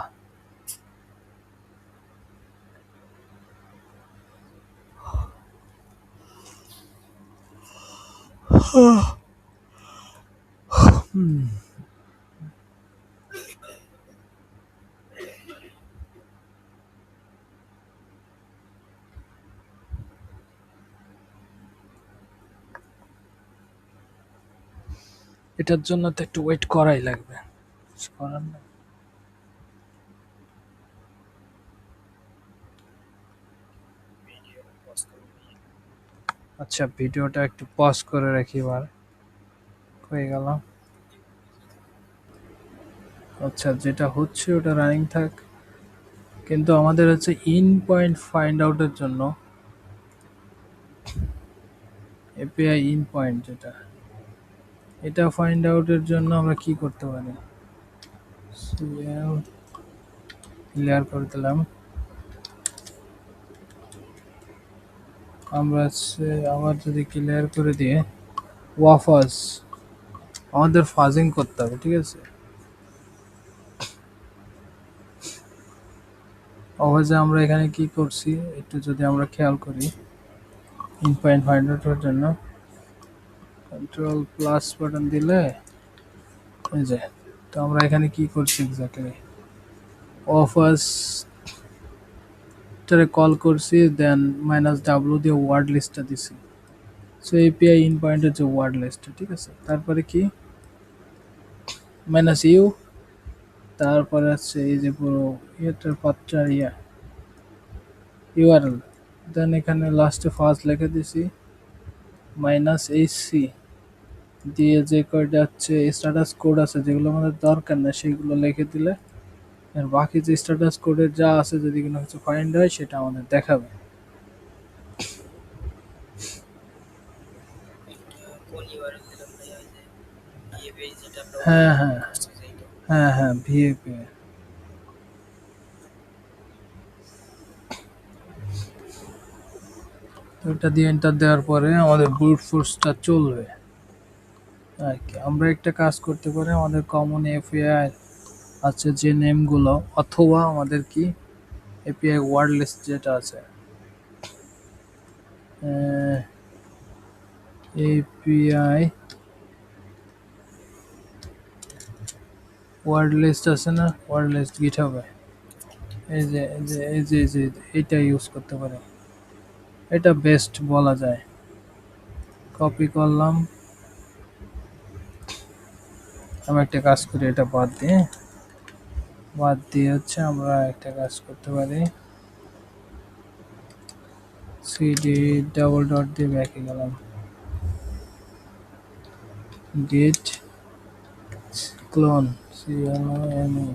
এটার জন্য তো একটু ওয়েট করাই লাগবে, কিছু করার নেই। ভিডিও পজ করবো ভাইয়া। আচ্ছা, ভিডিওটা একটু পজ করে রাখি এবার। হয়ে গেল। আচ্ছা, যেটা হচ্ছে ওটা রানিং থাক, কিন্তু আমাদের হচ্ছে ইন পয়েন্ট ফাইন্ড আউটের জন্য এপিআই ইন পয়েন্ট যেটা, এটা ফাইন্ড আউটের জন্য আমরা কি করতে পারি? ক্লিয়ার করে দিলাম। আমরা হচ্ছে আবার যদি ক্লিয়ার করে দিয়ে ওয়াফাজ, আমাদের ফাজিং করতে হবে, ঠিক আছে? অবশ্যই আমরা এখানে কি করছি একটু যদি আমরা খেয়াল করি, ইন পয়েন্ট ফাইন্ড আউটের জন্য কন্ট্রোল প্লাস বাটন দিলে এই যে, তো আমরা এখানে কি করছি এক্স্যাক্টলি, অফার্স টারে কল করছি, দেন -w দিয়ে ওয়ার্ড লিস্টটা দিছি। সো এপিআই ইন পয়েন্টের যে ওয়ার্ড লিস্ট, ঠিক আছে? তারপরে কি -u, তারপরে আছে এই যে পুরো ইয়েটার পাত্রার ইউআরএল, দেন এখানে লাস্টে ফার্স্ট লিখে দিছি -hc দিয়ে যে কয়টা হচ্ছে স্ট্যাটাস কোড আছে যেগুলো আমাদের দরকার না সেগুলো লিখে দিলে আর বাকি যে স্ট্যাটাস কোডে যা আছে যদি কোনো কিছু ফাইন্ড হয় সেটা আমাদের দেখাবে। এটা কোন ইউআরএল দিলাম ভাইয়া? ওই যে ইয়ে যেটা আমরা হ্যাঁ, অলরেডি হ্যাঁ, করছি যেটা। হ্যাঁ, হ্যাঁ, ভিএপি। তো এটা দিয়ে এন্টার দেওয়ার পরে আমাদের ব্রুট ফোর্সটা চলবে আর কি। আমরা একটা কাজ করতে পারি, আমাদের কমন এপিআই আছে যে নেমগুলো, অথবা আমাদের কি এপিআই ওয়ার্ড লিস্ট যেটা আছে, এপিআই ওয়ার্ড লিস্ট আছে না, ওয়ার্ড লিস্ট গিট হবে, এই যে এইটা ইউজ করতে পারে, এটা বেস্ট বলা যায়। কপি করলাম। আমি একটা কাজ করি, এটা বাদ দিয়ে হচ্ছে আমরা একটা কাজ করতে পারি, সিডি ডাবল ডট দিয়ে ব্যাকে গেলাম, গেট ক্লোন CLONE,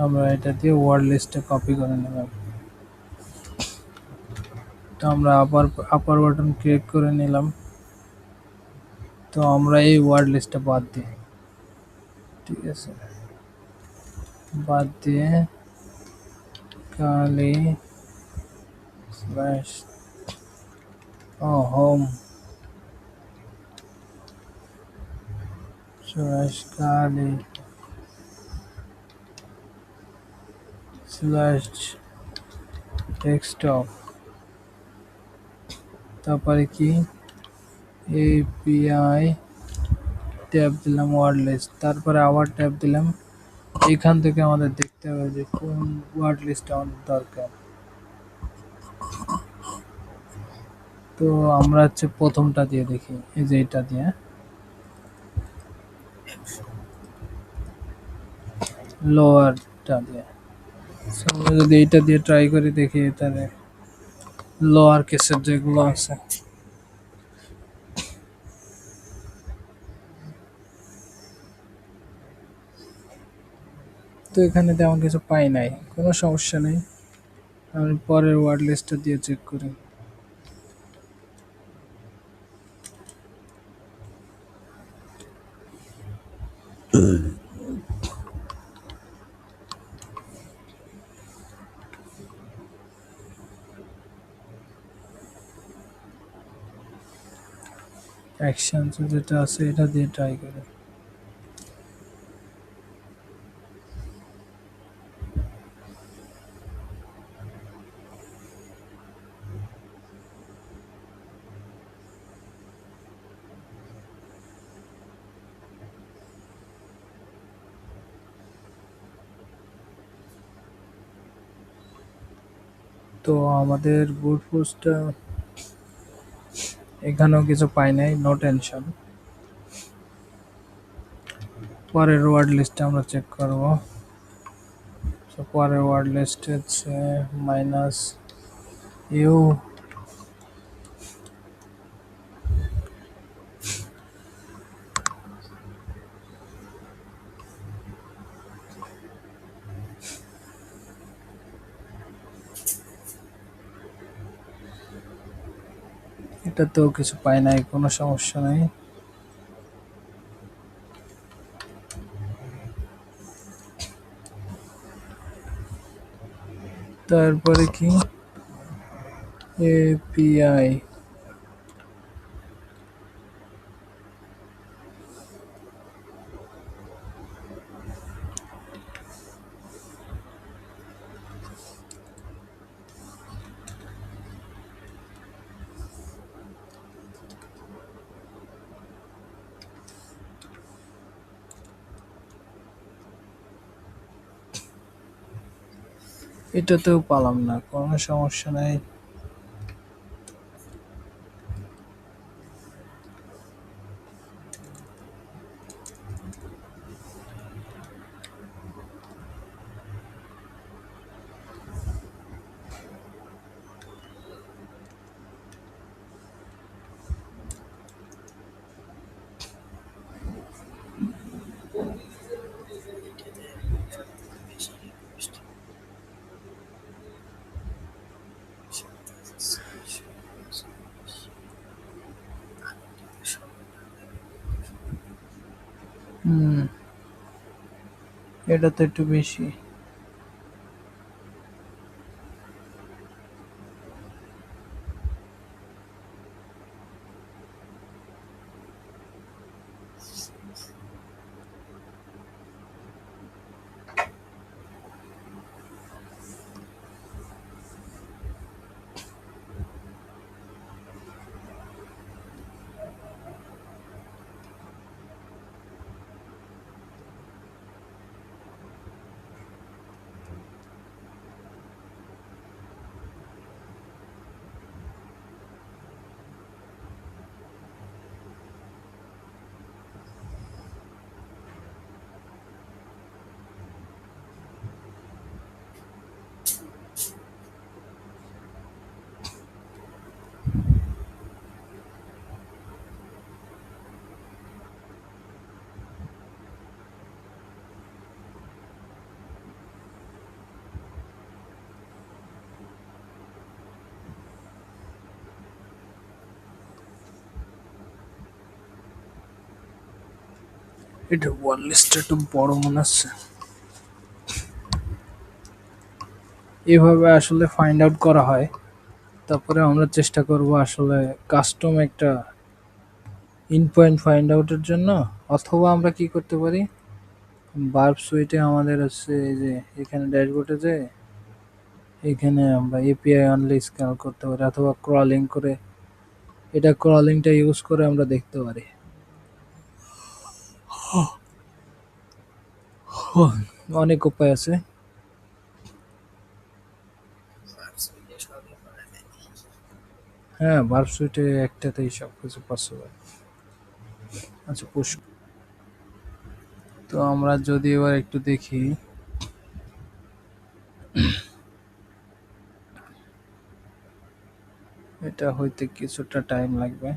আমরা এটা দিয়ে ওয়ার্ড লিস্টে কপি করে নিলাম। তো আমরা আপার বাটন ক্লিক করে নিলাম। তো আমরা এই ওয়ার্ড লিস্টটা বাদ দিই, ঠিক আছে? বাদ দিয়ে কালি স্ল্যাশ হোম স্ল্যাশ কালি স্ল্যাশ ডেস্কটপ, তারপরে কি এপিআই ট্যাব দিলাম ওয়ার্ড লিস্ট, তারপরে আবার ট্যাব দিলাম। এখান থেকে আমাদের দেখতে হবে যে কোন ওয়ার্ড লিস্ট আমাদের দরকার। তো আমরা হচ্ছে প্রথমটা দিয়ে দেখি, এই যে এটা দিয়ে, 100 লোয়ারটা দিয়ে। So, আমরা যদি এইটা দিয়ে ট্রাই করি দেখি তাহলে লোয়ার কেসের যেগুলো আছে। তো এখানে তেমন কিছু পাই নাই, কোনো সমস্যা নেই। আমি পরের ওয়ার্ড লিস্টটা দিয়ে চেক করি। অ্যাকশন যেটা আছে এটা দিয়ে ট্রাই করি। তো আমাদের বুট ফোর্সটা এখানেও কিছু পাই নাই, নো টেনশন। পরের ওয়ার্ড লিস্টে আমরা চেক করব। তো পরের ওয়ার্ড লিস্ট হচ্ছে মাইনাস ইউ, এটাতেও কিছু পাই নাই, কোনো সমস্যা নাই। তারপরে কি এপিআই, এটাতেও পালাম না, কোনো সমস্যা নাই। এটাতে সবথেকে বেশি রিকোয়েস্ট ৭,৬৪০ আরেকটাতে হুম, এটা তো একটু বেশি। এটা ওয়ার্ড লিস্টটা একটু বড় মনে হচ্ছে। এভাবে আসলে ফাইন্ড আউট করা হয়। তারপরে আমরা চেষ্টা করব আসলে কাস্টম একটা ইন পয়েন্ট ফাইন্ড আউটের জন্য। অথবা আমরা কি করতে পারি, বার্ব সুইটে আমাদের হচ্ছে এই যে এখানে ড্যাশবোর্ডে যে এখানে আমরা এপিআই অনলি স্ক্যান করতে পারি অথবা ক্রলিং করে, এটা ক্রলিংটা ইউজ করে আমরা দেখতে পারি। অনেক উপায় আছে। ভার্চুয়ালি সবই করা যায়। হ্যাঁ, ভার্ব সুইটে একটাতেই সব কিছু পসিবল। আচ্ছা পুশ। তো আমরা যদি এবার একটু দেখি, এটা হইতে কিছুটা টাইম লাগবে।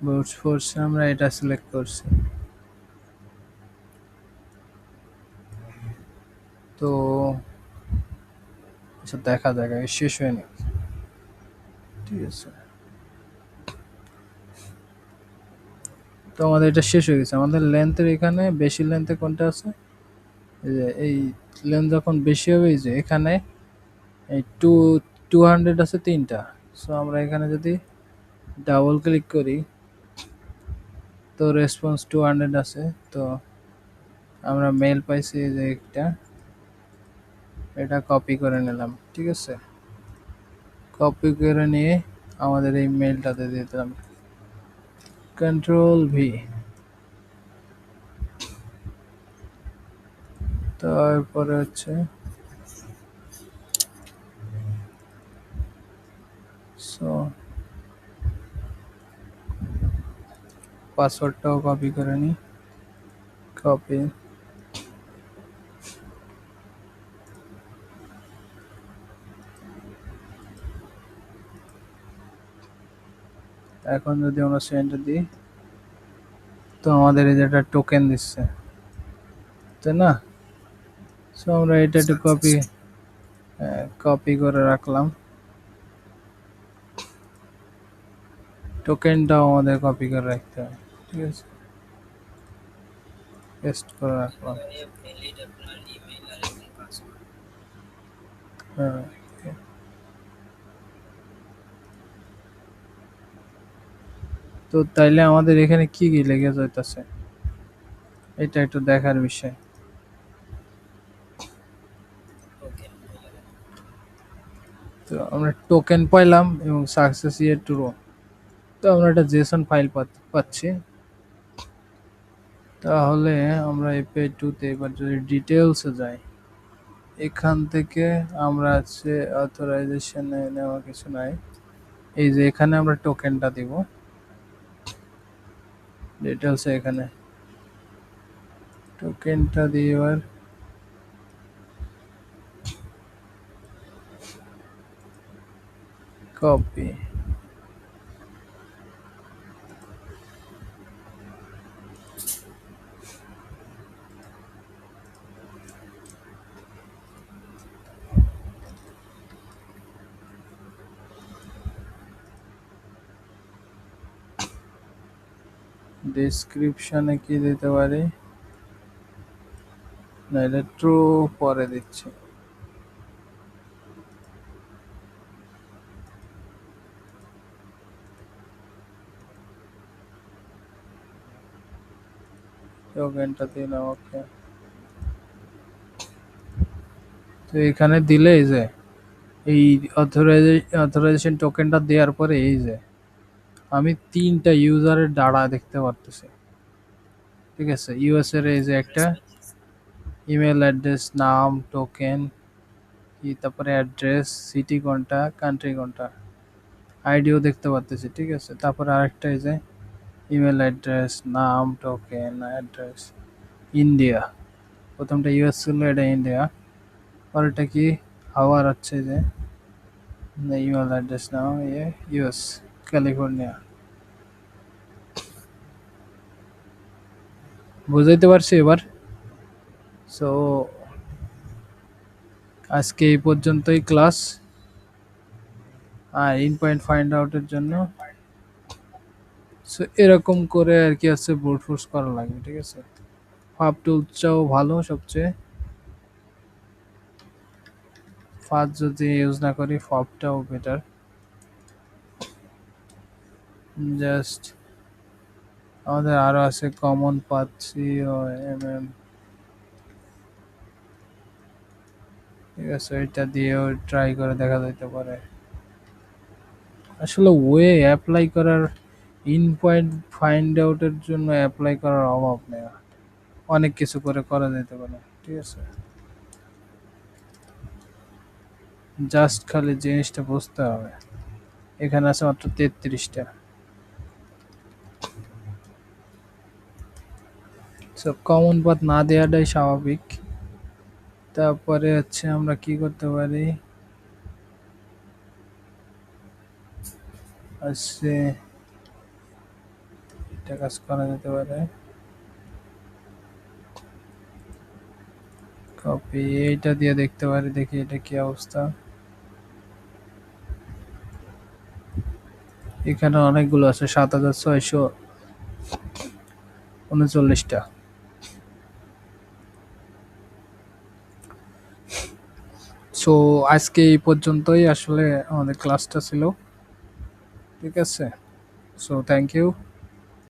ব্রুট ফোর্সে আমরা এটা সিলেক্ট করছি। তো আচ্ছা দেখা যাক, আগে শেষ হয়নি, ঠিক আছে। তো আমাদের এটা শেষ হয়ে গেছে। আমাদের লেন্থের এখানে বেশি লেন্থে কোনটা আছে, এই যে এই লেন্থ যখন বেশি হবে, এই যে এখানে এই 200 আছে তিনটা। সো আমরা এখানে যদি ডাবল ক্লিক করি, তো রেসপন্স 200 আছে। তো আমরা মেল পাইছি এই যে একটা, এটা কপি করে নিলাম, ঠিক আছে। কপি করে নিয়ে আমাদের এই মেলটাতে দিয়ে দিলাম, কন্ট্রোল ভি। তারপরে হচ্ছে সো পাসওয়ার্ডটাও কপি করে নিই, কপি। এখন যদি আমরা সেন্ড দিই, তো আমাদের এই যে একটা টোকেন দিচ্ছে, তাই না? সো আমরা এটা একটু কপি, সাকসেসফুল। কপি করে রাখলাম। টোকেনটাও আমাদের কপি করে রাখতে হবে, ঠিক আছে। পেস্ট করে রাখলাম। এবারে ভ্যালিড আপনার ইমেল আর এবং পাসওয়ার্ড। হ্যাঁ। তো তাইলে আমাদের এখানে কি কি লেগে যাইতেছে, এটা একটু দেখার বিষয়। টোকেন পেলাম। তো আমরা টোকেন পাইলাম এবং সাকসেস ইয়ে টু রো। তো আমরা একটা জেসন ফাইল পাচ্ছি। তাহলে আমরা এপিআই 2 তে এবার যদি ডিটেলসে যাই, এখান থেকে আমরা আছে অথরাইজেশনে নেওয়া কিছু নাই। এই যে এখানে আমরা টোকেনটা দিব ডিটেলসে, এখানে টোকেনটা দিয়ে এবার কপি। ডেসক্রিপশনে কি দিতে পারি, না এটা ট্রু পরে দিচ্ছি। টোকেনটা দিলাম, ওকে। তো এখানে দিলে এই যে এই অথরাইজেশন টোকেনটা দেওয়ার পরে এই যে আমি তিনটা ইউজারের ডাটা দেখতে পারতেছি, ঠিক আছে। ইউএস এর এই যে একটা অ্যাড্রেস পাইতেছি। ইমেল অ্যাড্রেস, নাম, টোকেন কি, তারপরে অ্যাড্রেস, সিটি কোনটা, কান্ট্রি কোনটা, আইডিও দেখতে পারতেছি, ঠিক আছে। তারপরে আরেকটা এই যে ইমেল অ্যাড্রেস, নাম, টোকেন, অ্যাড্রেস, ইন্ডিয়া। প্রথমটা ইউএস ছিল, এটা ইন্ডিয়া। পরেরটা কি, হাওয়ার হচ্ছে যে ইমেল অ্যাড্রেস, নাম ইয়ে ইউএস, ক্যালিফোর্নিয়া। বুঝাইতে পারছি এবার? সো আজকে এই পর্যন্তই ক্লাস। আর ইন পয়েন্ট ফাইন্ড আউটের জন্য সো এরকম করে আর কি আছে, ব্রুট ফোর্স করা লাগবে, ঠিক আছে। ফাব টুলসটাও ভালো সবচেয়ে, ফাজ যদি ইউজ না করি ফবটাও বেটার। জাস্ট আমাদের আরো আছে কমন পাচ্ছি ও ঠিক আছে, এটা দিয়েও ট্রাই করে দেখা যাইতে পারে। আসলে ওয়ে অ্যাপ্লাই করার, ইন পয়েন্ট ফাইন্ড আউটের জন্য অ্যাপ্লাই করার অভাব নেই, অনেক কিছু করে করা যেতে পারে। ঠিক আছে, জাস্ট খালি জিনিসটা বুঝতে হবে। এখানে আছে মাত্র 33টা। সব কমন পাথ না দেওয়াটাই স্বাভাবিক। তারপরে হচ্ছে আমরা কি করতে পারি, আছে এটা কাজ করা যেতে পারে। কপি এইটা দিয়ে দেখতে পারি, দেখি এটা কি অবস্থা। এখানে অনেকগুলো আছে, 7639টা। সো আজকে এই পর্যন্তই আসলে আমাদের ক্লাসটা ছিল। ঠিক আছে, সো থ্যাংক ইউ।